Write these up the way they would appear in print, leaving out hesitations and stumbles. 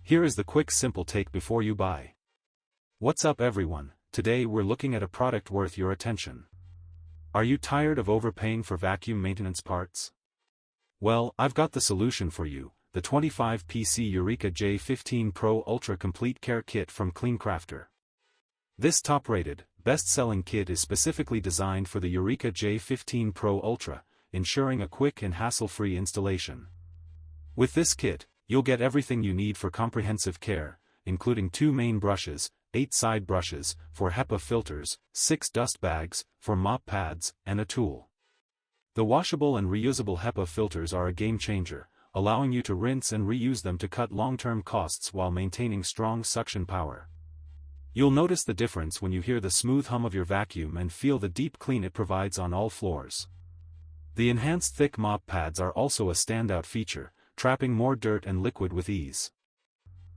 Here is the quick simple take before you buy. What's up everyone, today we're looking at a product worth your attention. Are you tired of overpaying for vacuum maintenance parts? Well, I've got the solution for you, the 25PC Eureka J15 Pro Ultra Complete Care Kit from CleanCrafter. This top-rated, best-selling kit is specifically designed for the Eureka J15 Pro Ultra, ensuring a quick and hassle-free installation. With this kit, you'll get everything you need for comprehensive care, including 2 main brushes, 8 side brushes, 4 HEPA filters, 6 dust bags, 4 mop pads, and a tool. The washable and reusable HEPA filters are a game-changer, allowing you to rinse and reuse them to cut long-term costs while maintaining strong suction power. You'll notice the difference when you hear the smooth hum of your vacuum and feel the deep clean it provides on all floors. The enhanced thick mop pads are also a standout feature, trapping more dirt and liquid with ease.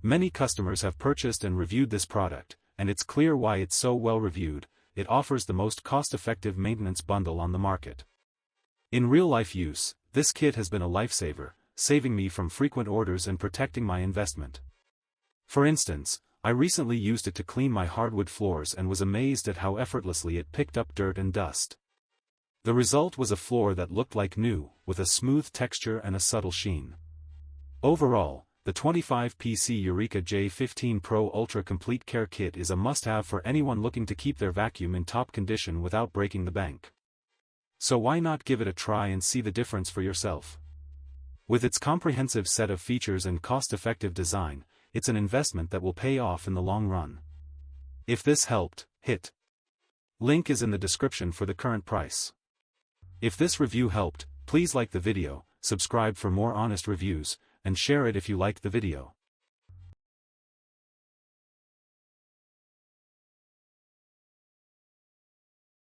Many customers have purchased and reviewed this product, and it's clear why it's so well reviewed. It offers the most cost-effective maintenance bundle on the market. In real-life use, this kit has been a lifesaver, saving me from frequent orders and protecting my investment. For instance, I recently used it to clean my hardwood floors and was amazed at how effortlessly it picked up dirt and dust. The result was a floor that looked like new, with a smooth texture and a subtle sheen. Overall, the 25PC Eureka J15 Pro Ultra Complete Care Kit is a must-have for anyone looking to keep their vacuum in top condition without breaking the bank. So why not give it a try and see the difference for yourself? With its comprehensive set of features and cost-effective design, it's an investment that will pay off in the long run. If this helped, hit link is in the description for the current price. If this review helped, please like the video, subscribe for more honest reviews, and share it if you liked the video.